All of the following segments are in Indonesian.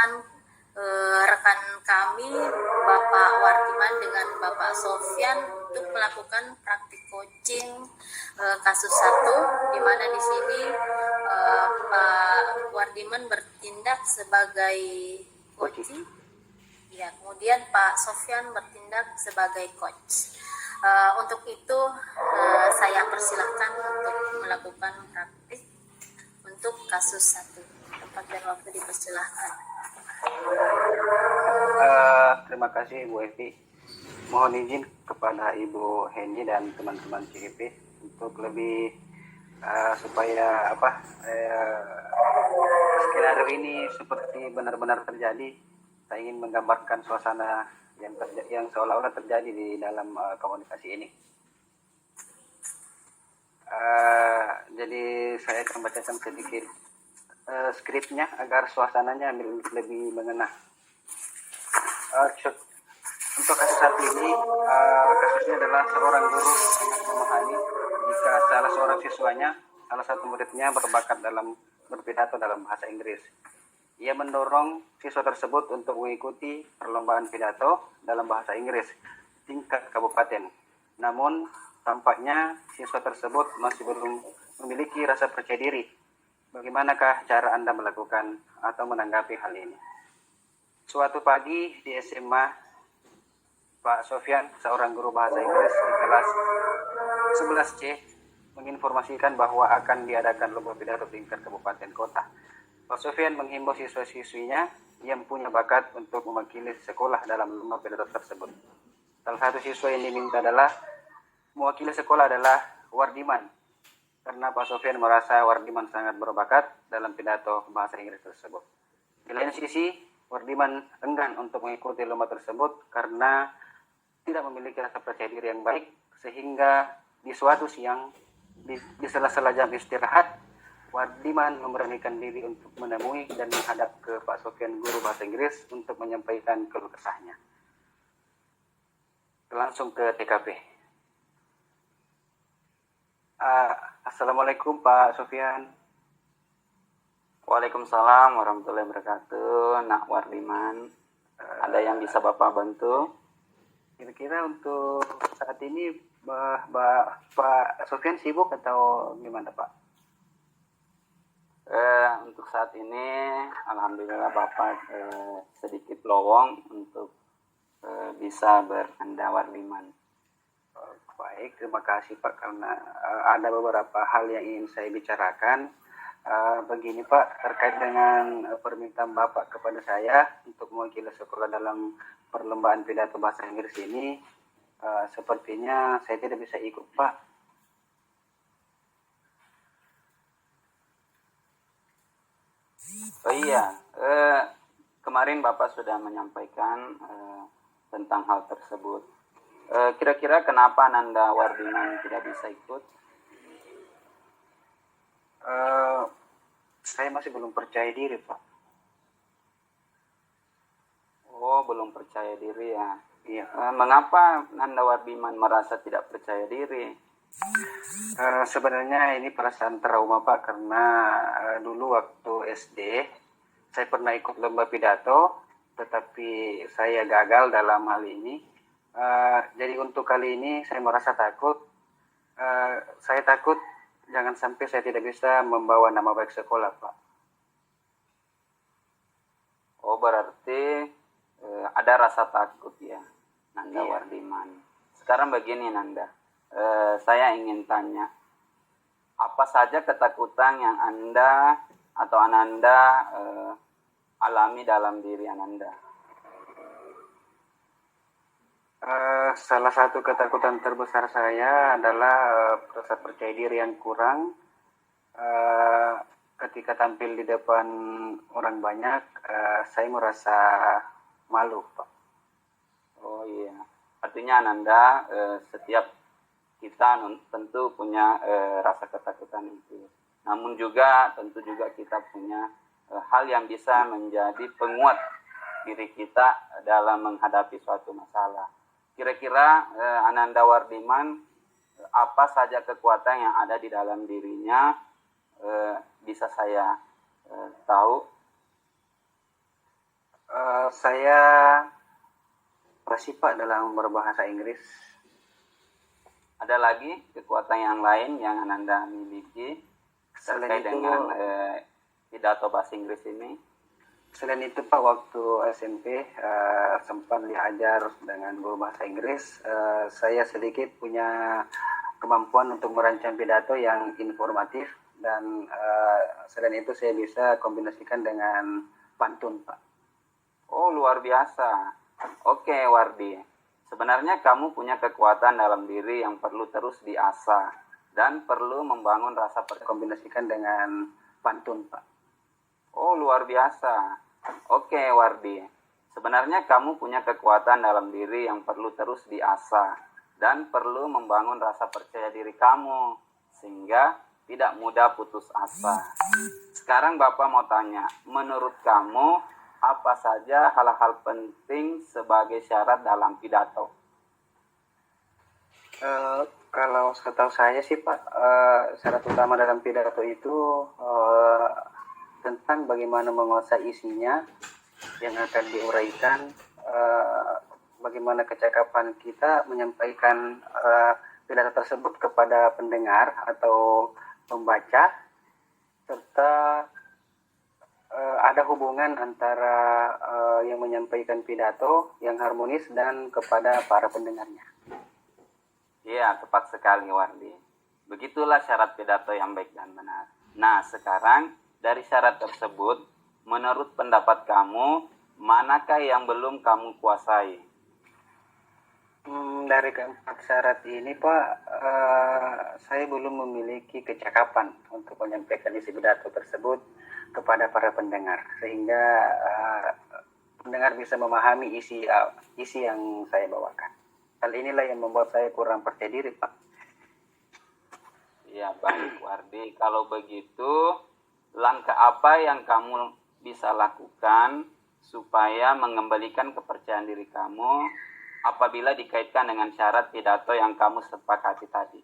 persilakan rekan kami Bapak Wardiman dengan Bapak Sofyan untuk melakukan praktik coaching kasus 1, di mana di sini Pak Wardiman bertindak sebagai coaching, ya, kemudian Pak Sofyan bertindak sebagai coach. Untuk itu saya persilahkan untuk melakukan praktik untuk kasus 1. Tempat dan waktu dipersilahkan. Terima kasih Bu Evi. Mohon izin kepada Ibu Henny dan teman-teman CGP untuk lebih supaya skenario ini seperti benar-benar terjadi. Saya ingin menggambarkan suasana yang seolah-olah terjadi di dalam komunikasi ini. Jadi saya akan bacakan sedikit skripnya agar suasananya lebih mengena. Untuk kasus 1 ini, kasusnya adalah seorang guru sangat memahami jika salah seorang siswanya, salah satu muridnya berbakat dalam berpidato dalam bahasa Inggris. Ia mendorong siswa tersebut untuk mengikuti perlombaan pidato dalam bahasa Inggris tingkat kabupaten. Namun, tampaknya siswa tersebut masih belum memiliki rasa percaya diri. Bagaimanakah cara Anda melakukan atau menanggapi hal ini? Suatu pagi di SMA, Pak Sofyan, seorang guru bahasa Inggris di kelas 11C, menginformasikan bahwa akan diadakan lomba pidato tingkat kabupaten kota. Pak Sofyan menghimbau siswa-siswinya yang punya bakat untuk mewakili sekolah dalam lomba pidato tersebut. Salah satu siswa yang diminta mewakili sekolah adalah Wardiman, karena Pak Sofyan merasa Wardiman sangat berbakat dalam pidato bahasa Inggris tersebut. Di lain sisi, Wardiman enggan untuk mengikuti lomba tersebut karena tidak memiliki rasa percaya diri yang baik, sehingga di suatu siang di sela-sela jam istirahat, Wardiman memberanikan diri untuk menemui dan menghadap ke Pak Sofyan, guru bahasa Inggris, untuk menyampaikan keluh kesahnya. Langsung ke TKP. Assalamualaikum Pak Sofyan. Waalaikumsalam warahmatullahi wabarakatuh. Nak Wardiman, ada yang bisa Bapak bantu? Kira-kira untuk saat ini Pak Sofyan sibuk atau gimana Pak? Untuk saat ini alhamdulillah Bapak sedikit lowong untuk bisa beranda Wardiman. Baik, terima kasih Pak, karena ada beberapa hal yang ingin saya bicarakan. Begini Pak, terkait dengan permintaan Bapak kepada saya untuk mewakili sekolah dalam perlombaan pidato bahasa Inggris ini, sepertinya saya tidak bisa ikut Pak. Oh iya, kemarin Bapak sudah menyampaikan tentang hal tersebut. Kira-kira kenapa Nanda Wardiman tidak bisa ikut? Saya masih belum percaya diri Pak. Oh, belum percaya diri ya. Iya. Mengapa Nanda Wardiman merasa tidak percaya diri? Sebenarnya ini perasaan trauma Pak, karena dulu waktu SD saya pernah ikut lomba pidato, tetapi saya gagal dalam hal ini. Jadi untuk kali ini saya merasa takut. Saya takut jangan sampai saya tidak bisa membawa nama baik sekolah Pak. Oh, berarti ada rasa takut ya, Nanda Iya. Wardiman. Sekarang begini Nanda, saya ingin tanya, apa saja ketakutan yang Anda atau Ananda alami dalam diri Ananda? Salah satu ketakutan terbesar saya adalah rasa percaya diri yang kurang. Ketika tampil di depan orang banyak, saya merasa malu Pak. Oh iya, artinya Ananda setiap kita tentu punya rasa ketakutan itu. Namun juga tentu juga kita punya hal yang bisa menjadi penguat diri kita dalam menghadapi suatu masalah. Kira-kira Ananda Wardiman, apa saja kekuatan yang ada di dalam dirinya bisa saya tahu? Saya fasih Pak dalam berbahasa Inggris. Ada lagi kekuatan yang lain yang Ananda miliki Selain terkait itu, dengan pidato bahasa Inggris ini? selain itu Pak, waktu SMP sempat diajar dengan guru bahasa Inggris. Saya sedikit punya kemampuan untuk merancang pidato yang informatif dan selain itu saya bisa kombinasikan dengan pantun Pak. Oh, luar biasa. Oke, Wardi. Sebenarnya kamu punya kekuatan dalam diri yang perlu terus diasah dan perlu membangun rasa percaya. Kombinasikan dengan pantun Pak. Oh, luar biasa. Oke, Wardi. Sebenarnya kamu punya kekuatan dalam diri yang perlu terus diasah dan perlu membangun rasa percaya diri kamu sehingga tidak mudah putus asa. Sekarang Bapak mau tanya, menurut kamu apa saja hal-hal penting sebagai syarat dalam pidato? Kalau setahu saya sih Pak, syarat utama dalam pidato itu tentang bagaimana menguasai isinya yang akan diuraikan, bagaimana kecakapan kita menyampaikan pidato tersebut kepada pendengar atau pembaca, serta ada hubungan antara yang menyampaikan pidato yang harmonis dan kepada para pendengarnya. Iya, tepat sekali, Wardi. Begitulah syarat pidato yang baik dan benar. Nah, sekarang dari syarat tersebut, menurut pendapat kamu, manakah yang belum kamu kuasai? Dari keempat syarat ini Pak, saya belum memiliki kecakapan untuk menyampaikan isi pidato tersebut kepada para pendengar, sehingga pendengar bisa memahami isi yang saya bawakan. Hal inilah yang membuat saya kurang percaya diri Pak. Ya, baik, Wardi. Kalau begitu, langkah apa yang kamu bisa lakukan supaya mengembalikan kepercayaan diri kamu apabila dikaitkan dengan syarat pidato yang kamu sepakati tadi?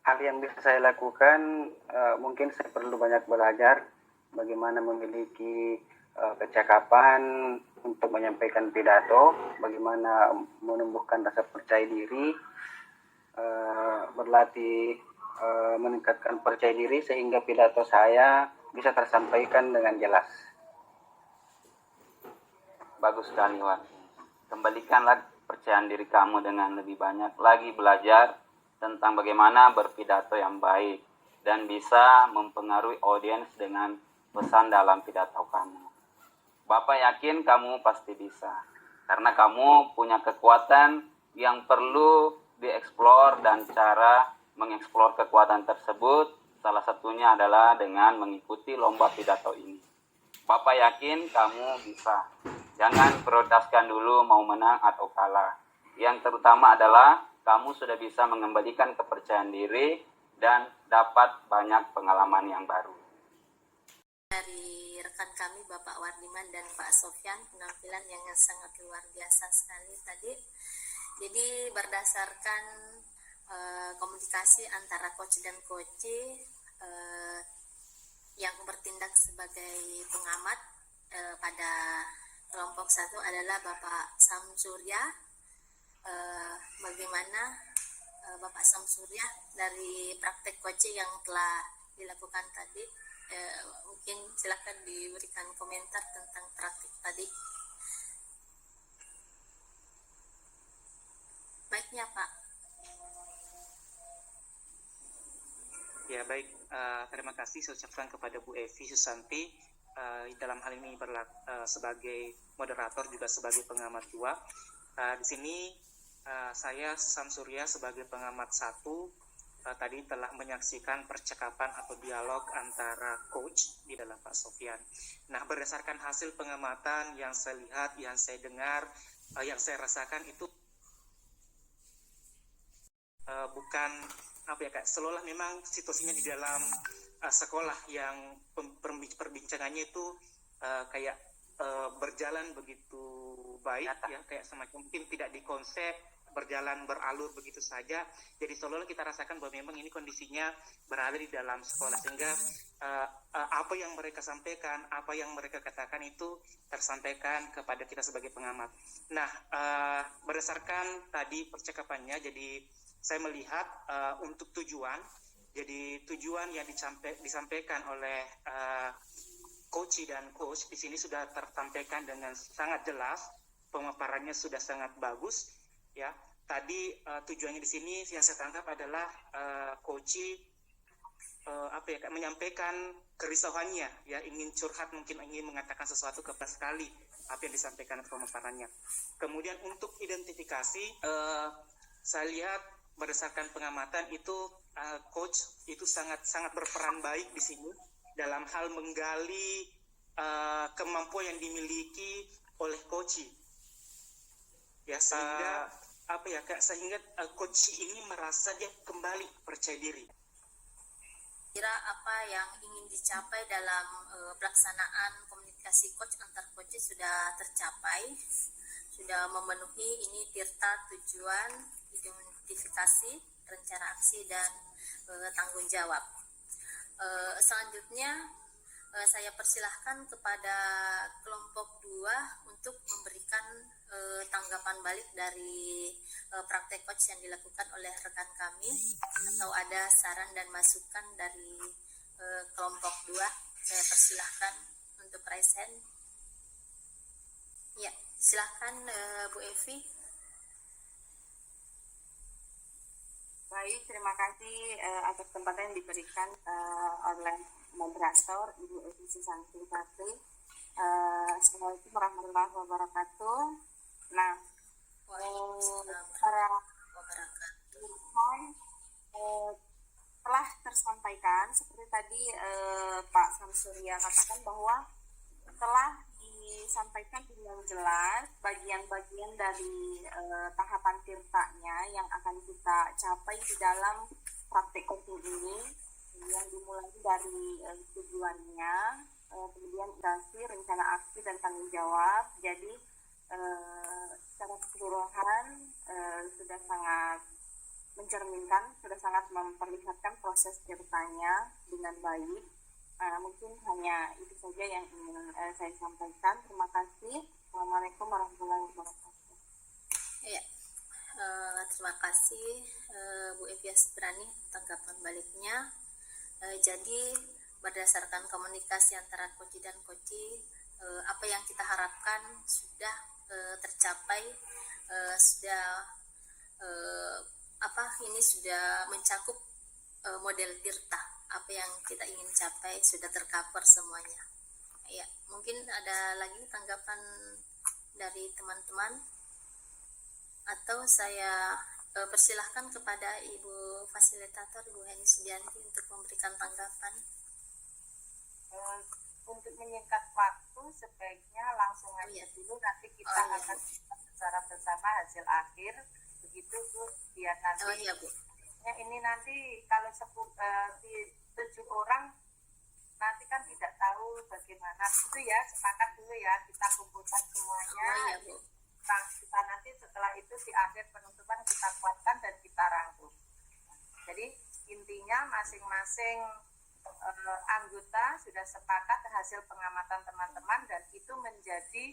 Hal yang bisa saya lakukan, mungkin saya perlu banyak belajar bagaimana memiliki kecakapan untuk menyampaikan pidato, bagaimana menumbuhkan rasa percaya diri, berlatih meningkatkan percaya diri sehingga pidato saya bisa tersampaikan dengan jelas. Bagus sekali, Wardi. Kembalikanlah kepercayaan diri kamu dengan lebih banyak lagi belajar tentang bagaimana berpidato yang baik dan bisa mempengaruhi audiens dengan pesan dalam pidato kamu. Bapak yakin kamu pasti bisa, karena kamu punya kekuatan yang perlu dieksplor dan cara mengeksplor kekuatan tersebut salah satunya adalah dengan mengikuti lomba pidato ini. Bapak yakin kamu bisa. Jangan prioritaskan dulu mau menang atau kalah. Yang terutama adalah kamu sudah bisa mengembalikan kepercayaan diri dan dapat banyak pengalaman yang baru. Dari rekan kami Bapak Wardiman dan Pak Sofyan, penampilan yang sangat luar biasa sekali tadi. Jadi berdasarkan komunikasi antara coach dan coach, yang bertindak sebagai pengamat pada kelompok 1 adalah Bapak Sam Surya. Bagaimana Bapak Sam Surya dari praktek coaching yang telah dilakukan tadi, mungkin silakan diberikan komentar tentang praktik tadi. Baiknya Pak. Ya baik, terima kasih saya ucapkan kepada Bu Evi Susanti dalam hal ini sebagai moderator juga sebagai pengamat juga. Di sini saya Sam Surya sebagai pengamat 1 tadi telah menyaksikan percakapan atau dialog antara coach di dalam Pak Sofyan. Nah, berdasarkan hasil pengamatan yang saya lihat, yang saya dengar, yang saya rasakan itu bukan seolah memang situasinya di dalam sekolah yang perbincangannya itu berjalan begitu baik ya, kayak semacam mungkin tidak dikonsep berjalan beralur begitu saja. Jadi seolah-olah kita rasakan bahwa memang ini kondisinya berada di dalam sekolah, sehingga apa yang mereka sampaikan, apa yang mereka katakan itu tersampaikan kepada kita sebagai pengamat. Nah, berdasarkan tadi percakapannya, jadi saya melihat untuk tujuan, jadi tujuan yang disampaikan oleh coach dan coach di sini sudah tersampaikan dengan sangat jelas, pemaparannya sudah sangat bagus, ya. Tadi tujuannya di sini yang saya tangkap adalah coach menyampaikan kerisauannya, ya, ingin curhat, mungkin ingin mengatakan sesuatu kepada sekali apa yang disampaikan pemaparannya. Kemudian untuk identifikasi, saya lihat berdasarkan pengamatan itu coach itu sangat berperan baik di sini dalam hal menggali kemampuan yang dimiliki oleh coach, ya, sehingga sehingga coach ini merasa dia kembali percaya diri. Kira apa yang ingin dicapai dalam pelaksanaan komunikasi coach antar coach sudah tercapai, sudah memenuhi ini tirta tujuan, identifikasi, rencana aksi, dan tanggung jawab. Selanjutnya saya persilahkan kepada kelompok 2 untuk memberikan tanggapan balik dari praktek coach yang dilakukan oleh rekan kami, atau ada saran dan masukan dari kelompok 2. Saya persilahkan untuk raise hand. Ya, silahkan Bu Evi. Baik, terima kasih atas kesempatan yang diberikan oleh moderator Ibu Evi Susanti Satri. Assalamualaikum warahmatullahi wabarakatuh. Nah, para telah tersampaikan seperti tadi Pak Samsurya katakan bahwa telah disampaikan dengan jelas bagian-bagian dari tahapan tirtanya yang akan kita capai di dalam praktek coaching ini, yang dimulai dari tujuannya, kemudian rencana aksi dan tanggung jawab. Jadi secara keseluruhan sudah sangat mencerminkan, sudah sangat memperlihatkan proses tirtanya dengan baik. Mungkin hanya itu saja yang ingin saya sampaikan. Terima kasih. Assalamualaikum warahmatullahi wabarakatuh. Ya, terima kasih Bu Evi Asprani tanggapan baliknya. Jadi berdasarkan komunikasi antara coach dan coach, apa yang kita harapkan sudah tercapai, ini sudah mencakup model tirta. Apa yang kita ingin capai sudah tercover semuanya. Ya, mungkin ada lagi tanggapan dari teman-teman, atau saya persilahkan kepada Ibu Fasilitator, Ibu Heni Sudianti, untuk memberikan tanggapan. Untuk menyingkat waktu, sebaiknya langsung aja dulu, nanti kita akan secara bersama hasil akhir, begitu Bu, biar nanti Bu. Ini nanti kalau 7 orang nanti kan tidak tahu bagaimana itu ya, sepakat dulu ya, kita kumpulkan semuanya. Bu. Kita nanti setelah itu di akhir penutupan kita kuatkan dan kita rangkum. Jadi intinya masing-masing anggota sudah sepakat hasil pengamatan teman-teman, dan itu menjadi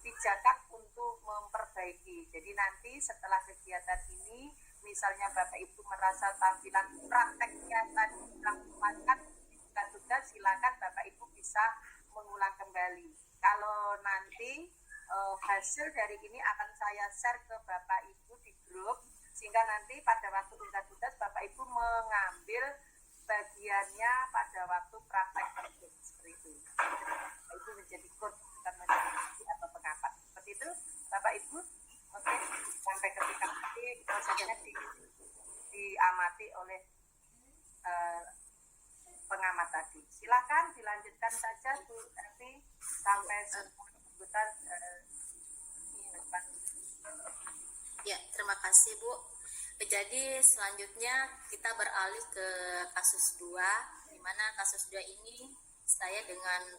pijakan untuk memperbaiki. Jadi nanti setelah kegiatan ini, misalnya Bapak Ibu merasa tampilan prakteknya tadi dilakukan juga silakan Bapak Ibu bisa mengulang kembali. Kalau nanti hasil dari ini akan saya share ke Bapak Ibu di grup, sehingga nanti pada waktu tugas Bapak Ibu mengambil bagiannya pada waktu praktek tersebut, seperti itu. Itu menjadi code, bukan menjadi atau pengamat. Seperti itu Bapak Ibu. Oke, sampai ketika nanti prosesnya diamati oleh pengamat tadi. Silakan dilanjutkan saja Bu Evi sampai semua anggota. Ya, terima kasih Bu. Jadi selanjutnya kita beralih ke kasus 2, di mana kasus 2 ini saya dengan